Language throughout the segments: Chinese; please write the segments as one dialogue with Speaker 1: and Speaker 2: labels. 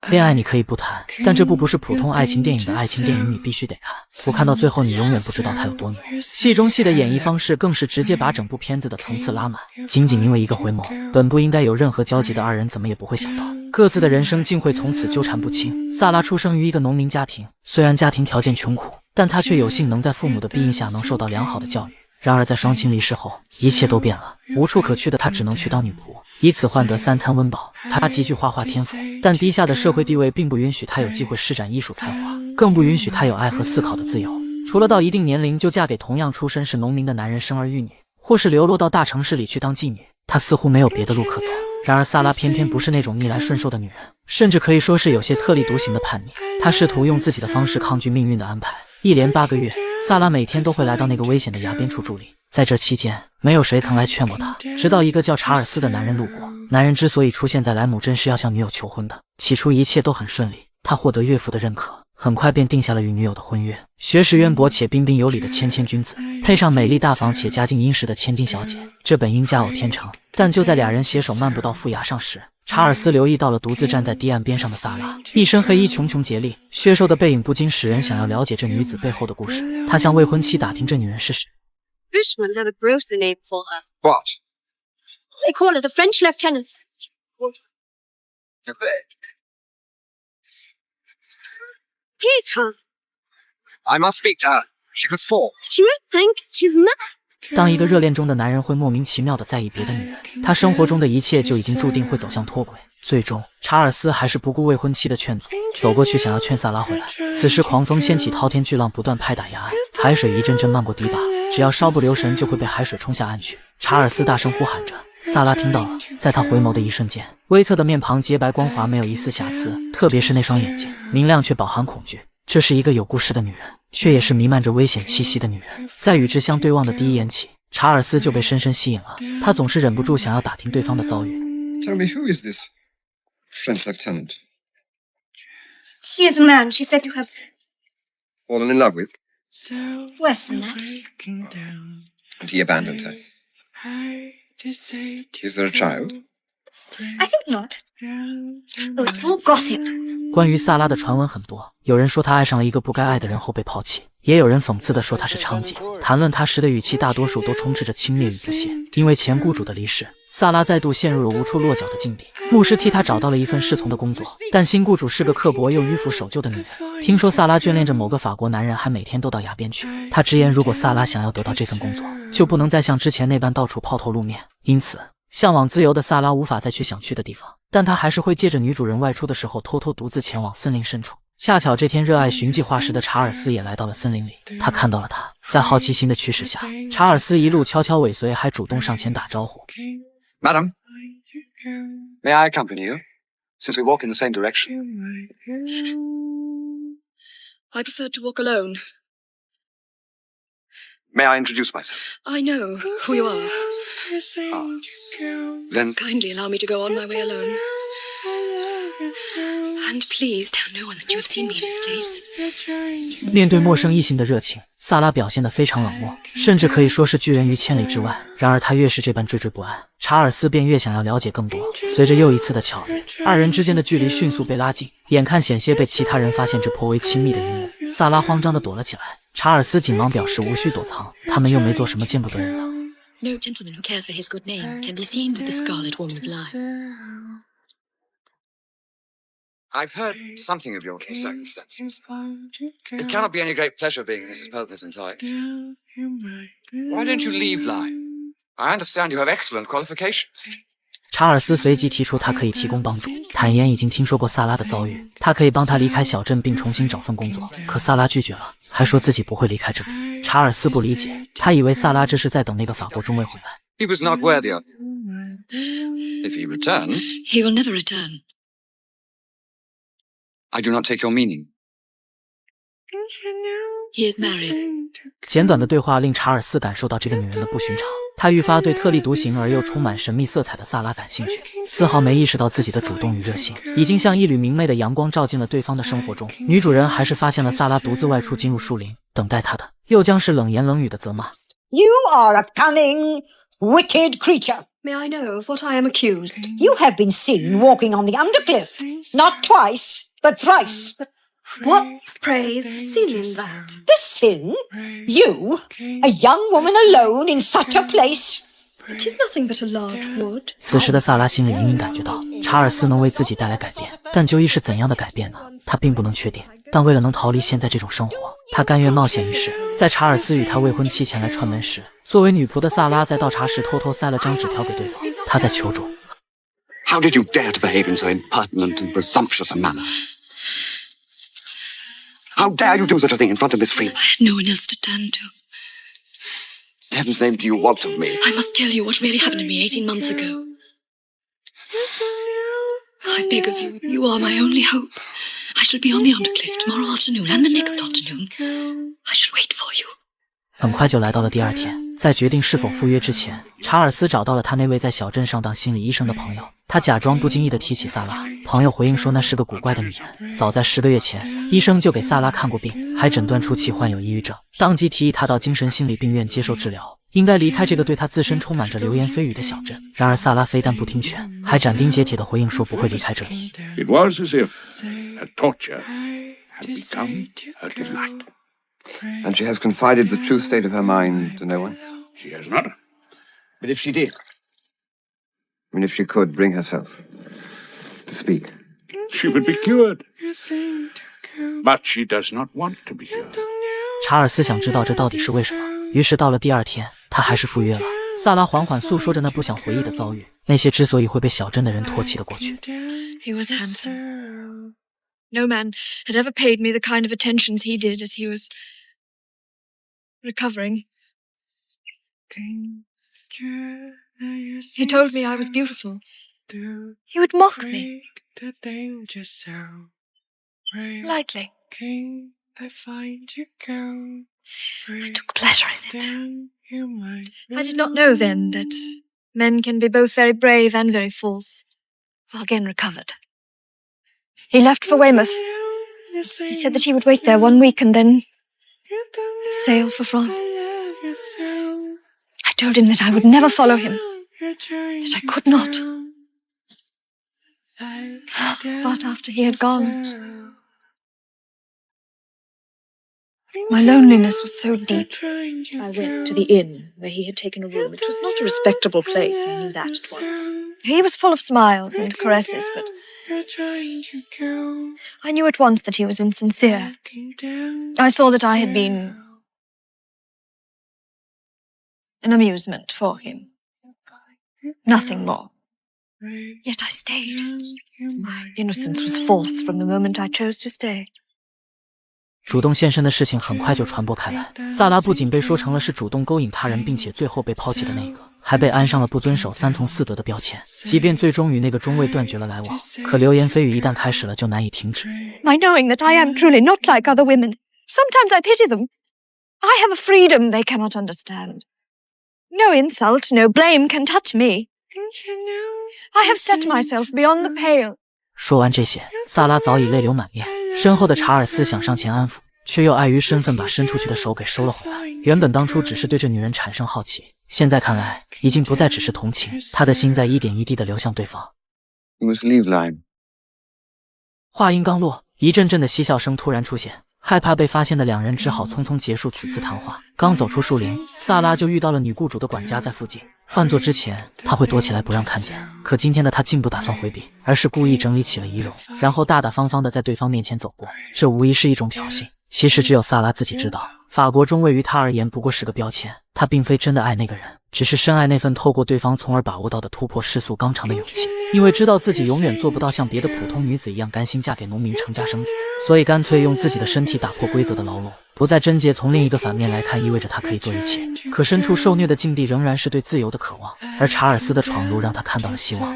Speaker 1: 恋爱你可以不谈，但这部不是普通爱情电影的爱情电影，你必须得看。不看到最后，你永远不知道它有多虐。戏中戏的演绎方式更是直接把整部片子的层次拉满。仅仅因为一个回眸，本不应该有任何交集的二人，怎么也不会想到，各自的人生竟会从此纠缠不清。萨拉出生于一个农民家庭，虽然家庭条件穷苦，但他却有幸能在父母的庇荫下能受到良好的教育。然而在双亲离世后，一切都变了。无处可去的他只能去当女仆，以此换得3餐温饱。他极具画画天赋，但低下的社会地位并不允许他有机会施展艺术才华，更不允许他有爱和思考的自由。除了到一定年龄就嫁给同样出身是农民的男人生儿育女，或是流落到大城市里去当妓女，他似乎没有别的路可走。然而萨拉偏偏不是那种逆来顺受的女人，甚至可以说是有些特立独行的叛逆。她试图用自己的方式抗拒命运的安排。一连8个月，萨拉每天都会来到那个危险的崖边处助力。在这期间，没有谁曾来劝过他，直到一个叫查尔斯的男人路过。男人之所以出现在莱姆镇是要向女友求婚的，起初一切都很顺利，他获得岳父的认可，很快便定下了与女友的婚约。学识渊博且彬彬有礼的谦谦君子，配上美丽大方且家境殷实的千金小姐，这本应佳偶天成。但就在俩人携手漫步到副崖上时，查尔斯留意到了独自站在堤岸边上的萨拉，一身黑衣，茕茕孑立，削瘦的背影不禁使人想要了解这女子背后的故事。他向未婚妻打听这女人是谁。
Speaker 2: Bushman have a grosser name for her.
Speaker 3: What?
Speaker 2: They call her the French lieutenant.
Speaker 3: What? The bed.
Speaker 2: Peter,
Speaker 3: I must speak to her. She could fall.
Speaker 2: she won't think she's mad.
Speaker 1: 当一个热恋中的男人会莫名其妙地在意别的女人，他生活中的一切就已经注定会走向脱轨。最终，查尔斯还是不顾未婚妻的劝阻，走过去想要劝萨拉回来。此时狂风掀起滔天巨浪，不断拍打崖岸，海水一阵阵漫过堤坝，只要稍不留神就会被海水冲下岸去。查尔斯大声呼喊着，萨拉听到了。在他回眸的一瞬间，威侧的面庞洁白光滑，没有一丝瑕疵，特别是那双眼睛，明亮却饱含恐惧。这是一个有故事的女人，却也是弥漫着危险气息的女人。在与之相对望的第一眼起，查尔斯就被深深吸引了，他总是忍不住想要打听对方的遭遇。
Speaker 3: Tell me, who is this French lieutenant?
Speaker 2: He is a man she said to have
Speaker 3: Fallen in love with?
Speaker 2: worse than that.
Speaker 3: And he abandoned her. Is there a child?
Speaker 2: I think not. Oh, it's all gossip.
Speaker 1: 关于萨拉的传闻很多，有人说她爱上了一个不该爱的人后被抛弃，也有人讽刺地说她是娼妓。谈论她时的语气大多数都充斥着轻蔑与不屑。因为前雇主的离世，萨拉再度陷入了无处落脚的境地。牧师替她找到了一份侍从的工作，但新雇主是个刻薄又迂腐守旧的女人。听说萨拉眷恋着某个法国男人，还每天都到崖边去。她直言，如果萨拉想要得到这份工作，就不能再像之前那般到处抛头露面。因此，向往自由的萨拉无法再去想去的地方，但他还是会借着女主人外出的时候偷偷独自前往森林深处。恰巧这天热爱寻计划时的查尔斯也来到了森林里，他看到了他，在好奇心的驱使下，查尔斯一路悄悄尾随，还主动上前打招呼。
Speaker 3: Madam, may I accompany you, since we walk in the same direction?
Speaker 4: I prefer to walk alone.
Speaker 3: May I introduce myself?
Speaker 4: I know who you are.
Speaker 3: Then
Speaker 4: Kindly allow me to go on my way alone. And please tell no one that you have seen me in this place.
Speaker 1: 面对陌生异性的热情，萨拉表现得非常冷漠，甚至可以说是拒人于千里之外。然而他越是这般惴惴不安，查尔斯便越想要了解更多。随着又一次的巧遇，二人之间的距离迅速被拉近，眼看险些被其他人发现这颇为亲密的一幕，萨拉慌张地躲了起来。查尔斯紧忙表示无需躲藏，他们又没做什么见不得人的。
Speaker 4: No gentleman who cares for his good name can be seen with the Scarlet Woman of Life.
Speaker 3: I've heard something of your circumstances. It cannot be any great pleasure being in Mrs. Polker's employ. Why don't you leave Lyme? I understand you have excellent qualifications.
Speaker 1: 查尔斯随即提出他可以提供帮助，坦言已经听说过萨拉的遭遇，他可以帮他离开小镇并重新找份工作。可萨拉拒绝了，还说自己不会离开这里。查尔斯不理解，他以为萨拉这是在等那个法国中尉回来。
Speaker 3: He was not worthy of you. If he returns,
Speaker 4: He will never return.
Speaker 3: I do not take your meaning.
Speaker 4: He is married.
Speaker 1: 简短的对话令查尔斯感受到这个女人的不寻常，他愈发对特立独行而又充满神秘色彩的萨拉感兴趣，丝毫没意识到自己的主动与热心已经像一缕明媚的阳光照进了对方的生活中。女主人还是发现了萨拉独自外出进入树林，等待她的又将是冷言冷语的责骂。
Speaker 5: You are a cunning, Wicked creature!
Speaker 4: May I know of what I am accused?
Speaker 5: You have been seen walking on the undercliff. Not twice, but thrice.
Speaker 4: What, pray, is the sin in that?
Speaker 5: The sin? You, a young woman alone in such a place?
Speaker 4: It is nothing but a large wood.
Speaker 1: 此时的萨拉心里隐隐感觉到，查尔斯能为自己带来改变，但究竟是怎样的改变呢？他并不能确定。但为了能逃离现在这种生活，他甘愿冒险一试。在查尔斯与他未婚妻前来串门时，作为女仆的萨拉在倒茶时偷偷塞了张纸条给对方，他在求助。
Speaker 3: How did you dare to behave in so impertinent and presumptuous a manner? How dare you do such a thing in front of Miss Freeman?
Speaker 4: I had no one else to turn to.
Speaker 3: In heaven's name do you want of me?
Speaker 4: I must tell you what really happened to me 18 months ago. I beg of you, you are my only hope. I shall be on the undercliff tomorrow afternoon and the next afternoon. I shall wait for you.
Speaker 1: 很快就来到了第二天，在决定是否赴约之前，查尔斯找到了他那位在小镇上当心理医生的朋友。他假装不经意地提起萨拉，朋友回应说那是个古怪的女人。早在10个月前，医生就给萨拉看过病，还诊断出其患有抑郁症，当即提议他到精神心理病院接受治疗，应该离开这个对他自身充满着流言蜚语的小镇。然而萨拉非但不听劝，还斩钉截铁地回应说不会离开这里。
Speaker 6: It was as if her torture had become her delight.
Speaker 7: And she has confided the true state of her mind to no one?
Speaker 6: She has not.
Speaker 3: But if she did,
Speaker 7: I mean, if she could bring herself to speak.
Speaker 6: She would be cured. But she does not want to be cured.
Speaker 1: 查尔斯想知道这到底是为什么，于是到了第二天，他还是赴约了。萨拉缓缓诉说着那不想回忆的遭遇，那些之所以会被小镇的人唾弃的过去。
Speaker 4: He was handsome. No man had ever paid me the kind of attentions he did as he was recovering. He told me I was beautiful. He would mock me. Lightly. I took pleasure in it. I did not know then that men can be both very brave and very false. Again recovered. He left for Weymouth. He said that he would wait there 1 week and then sail for France. I told him that I would never follow him, that I could not. But after he had gone, my loneliness was so deep. I went to the inn where he had taken a room. It was not a respectable place, I knew that at once. He was full of smiles and caresses, but I knew at once that he was insincere. I saw that I had been an amusement for him. Nothing more. Yet I stayed. My innocence was false from the moment I chose to stay.
Speaker 1: 主动献身的事情很快就传播开来，萨拉不仅被说成了是主动勾引他人，并且最后被抛弃的那个，还被安上了不遵守3从4德的标签。即便最终与那个中尉断绝了来往，可流言蜚语一旦开始了，就难以停止。
Speaker 4: My knowing that I am truly not like other women. Sometimes I pity them. I have a freedom they cannot understand. No insult, no blame can touch me. I have set myself beyond the pale.
Speaker 1: 说完这些，萨拉早已泪流满面。身后的查尔斯想上前安抚，却又碍于身份把伸出去的手给收了回来。原本当初只是对这女人产生好奇，现在看来已经不再只是同情，他的心在一点一滴地流向对方。
Speaker 3: you must leave Lyme.
Speaker 1: 话音刚落，一阵阵的嬉笑声突然出现。害怕被发现的两人只好匆匆结束此次谈话。刚走出树林，萨拉就遇到了女雇主的管家在附近。换做之前，他会躲起来不让看见，可今天的他竟不打算回避，而是故意整理起了仪容，然后大大方方地在对方面前走过。这无疑是一种挑衅。其实只有萨拉自己知道，法国中尉于他而言不过是个标签。他并非真的爱那个人，只是深爱那份透过对方从而把握到的突破世俗纲常的勇气。因为知道自己永远做不到像别的普通女子一样甘心嫁给农民成家生子，所以干脆用自己的身体打破规则的牢笼。不再贞洁，从另一个反面来看，意味着他可以做一切。可身处受虐的境地，仍然是对自由的渴望。而查尔斯的闯入让他看到了希望。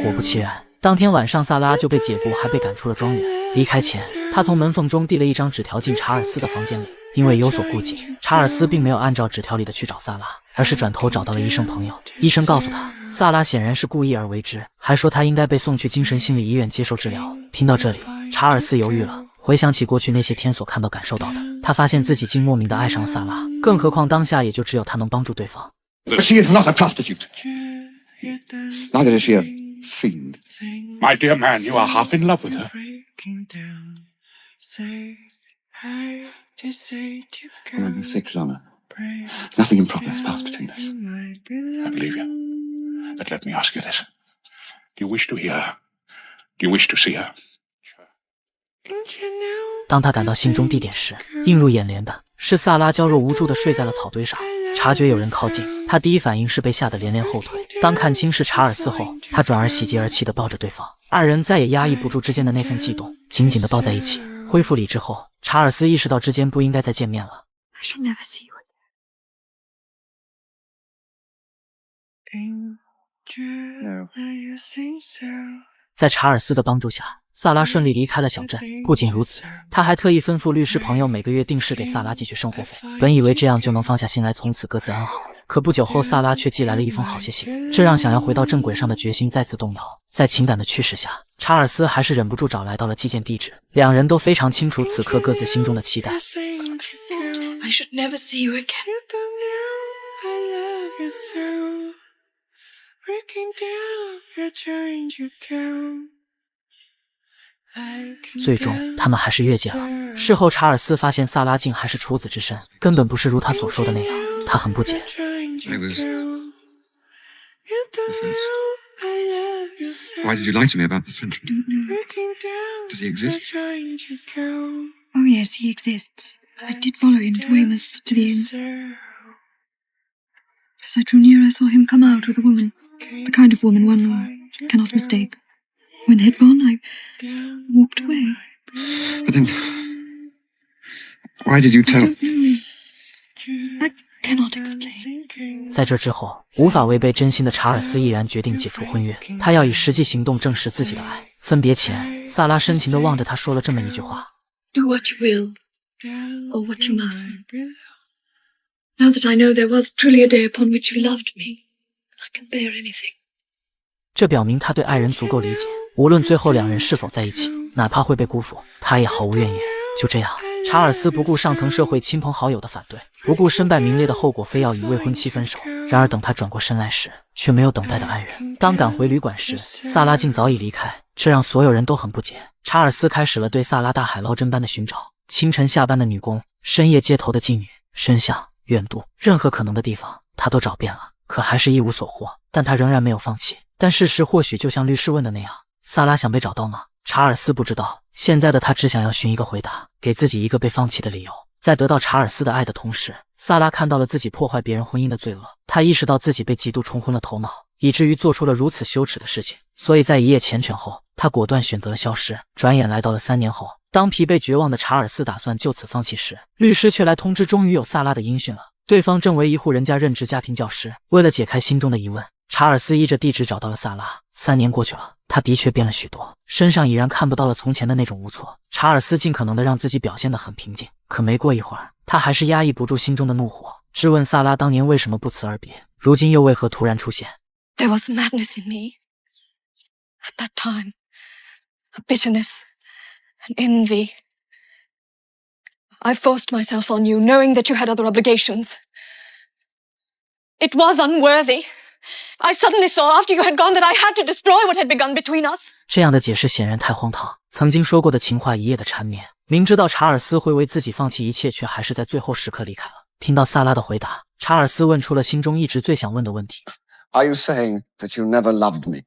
Speaker 1: 果不其然，当天晚上萨拉就被解雇，还被赶出了庄园。离开前，他从门缝中递了一张纸条进查尔斯的房间里。因为有所顾忌，查尔斯并没有按照纸条里的去找萨拉，而是转头找到了医生朋友。医生告诉他，萨拉显然是故意而为之，还说他应该被送去精神心理医院接受治疗。听到这里，查尔斯犹豫了，回想起过去那些天所看到、感受到的，他发现自己竟莫名的爱上了萨拉，更何况当下也就只有他能帮助对方。
Speaker 3: But she is not a prostitute. Neither is she a fiend.
Speaker 6: My dear man, you are half in love with her.
Speaker 3: I have no sacred honor. Nothing improper has passed between us.
Speaker 6: I believe you. But let me ask you this. Do you wish to hear her? Do you wish to see her?
Speaker 1: 当他赶到心中地点时，映入眼帘的是萨拉娇弱无助地睡在了草堆上。察觉有人靠近，他第一反应是被吓得连连后退。当看清是查尔斯后，他转而喜极而泣地抱着对方，二人再也压抑不住之间的那份悸动，紧紧地抱在一起。恢复理智后，查尔斯意识到之间不应该再见面了。
Speaker 4: I shall never see you again.
Speaker 1: 在查尔斯的帮助下，萨拉顺利离开了小镇。不仅如此，他还特意吩咐律师朋友每个月定时给萨拉寄去生活费。本以为这样就能放下心来，从此各自安好。可不久后，萨拉却寄来了一封好些信，这让想要回到正轨上的决心再次动摇。在情感的驱使下，查尔斯还是忍不住找来到了寄件地址。两人都非常清楚此刻各自心中的期待。
Speaker 4: I thought I should never see you again.
Speaker 8: Breaking down, you're trying to count.
Speaker 1: 最终，他们还是越界了。事后，查尔斯发现萨拉竟还是处子之身，根本不是如他所说的那样。他很不解。
Speaker 3: I was the first. Why did you lie to me about the Frenchman? Does he exist?
Speaker 4: Oh, yes, he exists. I did follow him to Weymouth to the inn. As I drew near, I saw him come out with a woman, the kind of woman one cannot mistake. When they had gone, I walked away.
Speaker 3: But then, why did you tell?
Speaker 4: I cannot explain.
Speaker 1: 在这之后，无法违背真心的查尔斯毅然决定解除婚约，他要以实际行动证实自己的爱。分别前，萨拉深情地望着他说了这么一句话
Speaker 4: Do what you will, or what you must. Now that I know there was truly a day upon which you loved me, I can bear anything.
Speaker 1: 这表明他对爱人足够理解，无论最后两人是否在一起，哪怕会被辜负，他也毫无怨言。就这样，查尔斯不顾上层社会亲朋好友的反对，不顾身败名裂的后果，非要与未婚妻分手。然而等他转过身来时，却没有等待的爱人。当赶回旅馆时，萨拉竟早已离开，这让所有人都很不解。查尔斯开始了对萨拉大海捞针般的寻找，清晨下班的女工，深夜街头的妓女，深巷、远渡，任何可能的地方，他都找遍了，可还是一无所获。但他仍然没有放弃。但事实或许就像律师问的那样，萨拉想被找到吗？查尔斯不知道，现在的他只想要寻一个回答，给自己一个被放弃的理由。在得到查尔斯的爱的同时，萨拉看到了自己破坏别人婚姻的罪恶，他意识到自己被嫉妒冲昏了头脑，以至于做出了如此羞耻的事情。所以在一夜缱绻后，他果断选择了消失。转眼来到了3年后，当疲惫绝望的查尔斯打算就此放弃时，律师却来通知终于有萨拉的音讯了。对方正为一户人家任职家庭教师。为了解开心中的疑问，查尔斯依着地址找到了萨拉。3年过去了，他的确变了许多，身上已然看不到了从前的那种无措。查尔斯尽可能的让自己表现得很平静，可没过一会儿，他还是压抑不住心中的怒火，质问萨拉当年为什么不辞而别，如今又为何突然出现。
Speaker 4: There was madness in me at that time, a bitterness, an envy. I forced myself on you, knowing that you had other obligations. It was unworthy. I suddenly saw after you had gone that I had to destroy what had begun between us.
Speaker 1: 这样的解释显然太荒唐。曾经说过的情话一夜的缠绵，明知道查尔斯会为自己放弃一切，却还是在最后时刻离开了。听到萨拉的回答，查尔斯问出了心中一直最想问的问题
Speaker 3: Are you saying that you never loved me?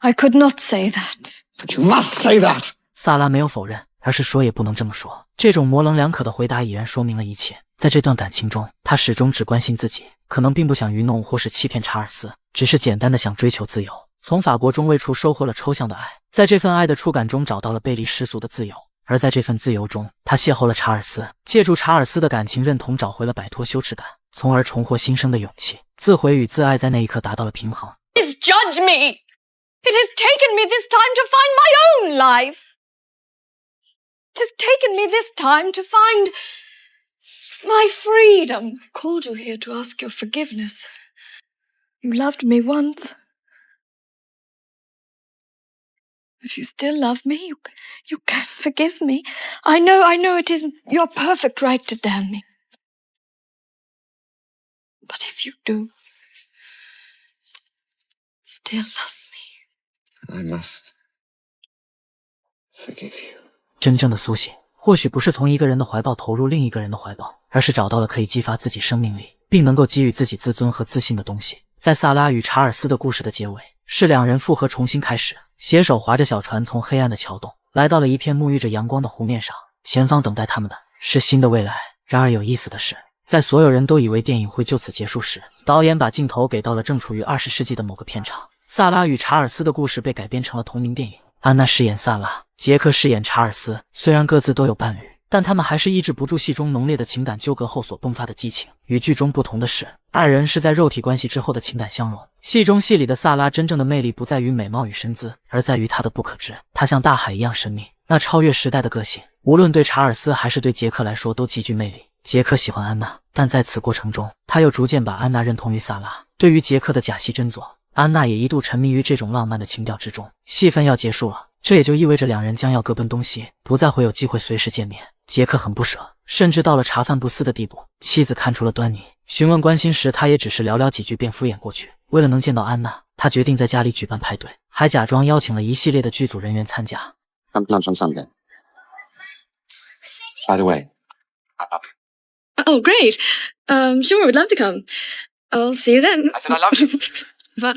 Speaker 4: I could not say that.
Speaker 3: But you must say that!
Speaker 1: 萨拉没有否认，而是说也不能这么说。这种模棱两可的回答已然说明了一切。在这段感情中，他始终只关心自己，可能并不想愚弄或是欺骗查尔斯，只是简单的想追求自由。从法国中未处收获了抽象的爱，在这份爱的触感中找到了背离世俗的自由。而在这份自由中，他邂逅了查尔斯，借助查尔斯的感情认同，找回了摆脱羞耻感，从而重获新生的勇气。自毁与自爱在那一刻达到了平衡。
Speaker 4: Misjudge me! It has taken me this time to find my own life. It has taken me this time to find my freedom. I called you here to ask your forgiveness. You loved me once. If you still love me, you can forgive me. I know it isn't your perfect right to damn me. But if you do still love me,
Speaker 7: I must forgive you.
Speaker 1: 真正的苏醒，或许不是从一个人的怀抱投入另一个人的怀抱，而是找到了可以激发自己生命力，并能够给予自己自尊和自信的东西。在萨拉与查尔斯的故事的结尾，是两人复合重新开始，携手划着小船从黑暗的桥洞，来到了一片沐浴着阳光的湖面上，前方等待他们的是新的未来。然而有意思的是，在所有人都以为电影会就此结束时，导演把镜头给到了正处于20世纪的某个片场。萨拉与查尔斯的故事被改编成了同名电影，安娜饰演萨拉，杰克饰演查尔斯。虽然各自都有伴侣，但他们还是抑制不住戏中浓烈的情感纠葛后所迸发的激情。与剧中不同的是，二人是在肉体关系之后的情感相融。戏中戏里的萨拉真正的魅力不在于美貌与身姿，而在于她的不可知。她像大海一样神秘，那超越时代的个性，无论对查尔斯还是对杰克来说都极具魅力。杰克喜欢安娜，但在此过程中，他又逐渐把安娜认同于萨拉。对于杰克的假戏真做，安娜也一度沉迷于这种浪漫的情调之中。戏份要结束了，这也就意味着两人将要各奔东西，不再会有机会随时见面。杰克很不舍，甚至到了茶饭不思的地步。妻子看出了端倪，询问关心时，他也只是寥寥几句便敷衍过去。为了能见到安娜，他决定在家里举办派对，还假装邀请了一系列的剧组人员参加。
Speaker 3: Come to lunch on Sunday. By the way,
Speaker 4: Oh, great. Sure, we'd love to come. I'll see you then.
Speaker 3: I said I love you.
Speaker 4: But...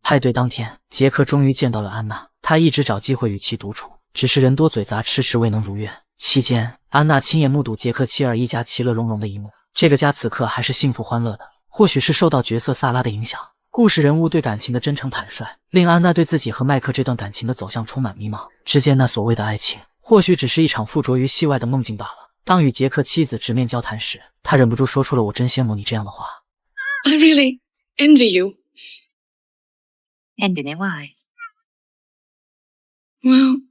Speaker 1: 派对当天，杰克终于见到了安娜，他一直找机会与其独处，只是人多嘴杂，迟迟未能如愿。期间，安娜亲眼目睹杰克妻儿一家其乐融融的一幕，这个家此刻还是幸福欢乐的。或许是受到角色萨拉的影响，故事人物对感情的真诚坦率，令安娜对自己和麦克这段感情的走向充满迷茫。之间那所谓的爱情，或许只是一场附着于戏外的梦境罢了。当与杰克妻子直面交谈时，他忍不住说出了“我真羡慕你”这样的话。
Speaker 4: I really envy you.
Speaker 5: Envy me, why?
Speaker 4: Well,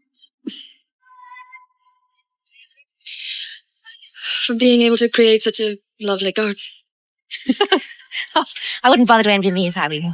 Speaker 4: for being able to create such a lovely garden.
Speaker 5: Oh, I wouldn't bother to envy me if I were you.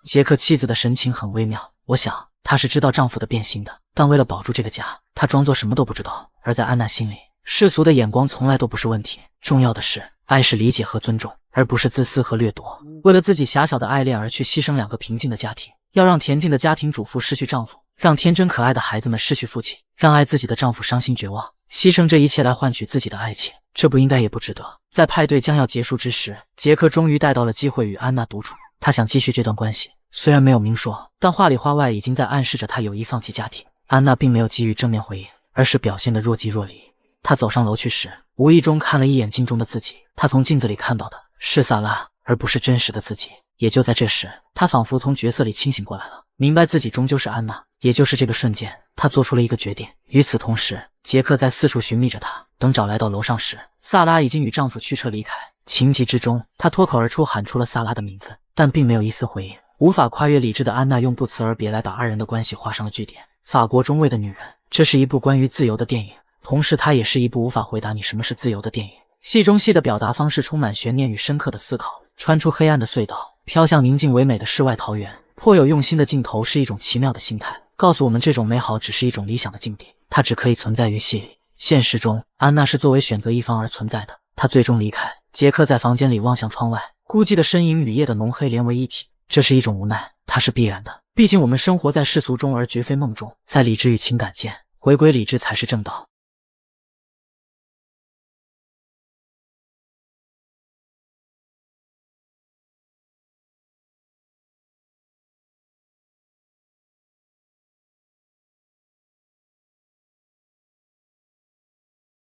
Speaker 1: 杰克妻子的神情很微妙，我想她是知道丈夫的变心的，但为了保住这个家，她装作什么都不知道。而在安娜心里，世俗的眼光从来都不是问题，重要的是爱是理解和尊重，而不是自私和掠夺。为了自己狭小的爱恋而去牺牲两个平静的家庭，要让恬静的家庭主妇失去丈夫，让天真可爱的孩子们失去父亲，让爱自己的丈夫伤心绝望，牺牲这一切来换取自己的爱情，这不应该也不值得。在派对将要结束之时，杰克终于逮到了机会与安娜独处，他想继续这段关系，虽然没有明说，但话里话外已经在暗示着他有意放弃家庭。安娜并没有给予正面回应，而是表现得若即若离。她走上楼去时，无意中看了一眼镜中的自己，她从镜子里看到的是萨拉，而不是真实的自己。也就在这时，她仿佛从角色里清醒过来了，明白自己终究是安娜。也就是这个瞬间，她做出了一个决定。与此同时，杰克在四处寻觅着她。等找来到楼上时，萨拉已经与丈夫驱车离开。情急之中，她脱口而出喊出了萨拉的名字，但并没有一丝回应。无法跨越理智的安娜用不辞而别来把二人的关系画上了句点。法国中尉的女人，这是一部关于自由的电影，同时它也是一部无法回答你什么是自由的电影。戏中戏的表达方式充满悬念与深刻的思考，穿出黑暗的隧道，飘向宁静唯美的世外桃源。颇有用心的镜头是一种奇妙的心态，告诉我们这种美好只是一种理想的境地，它只可以存在于戏里。现实中，安娜是作为选择一方而存在的，她最终离开。杰克在房间里望向窗外，孤寂的身影与夜的浓黑连为一体，这是一种无奈，它是必然的。毕竟我们生活在世俗中而绝非梦中，在理智与情感间，回归理智才是正道。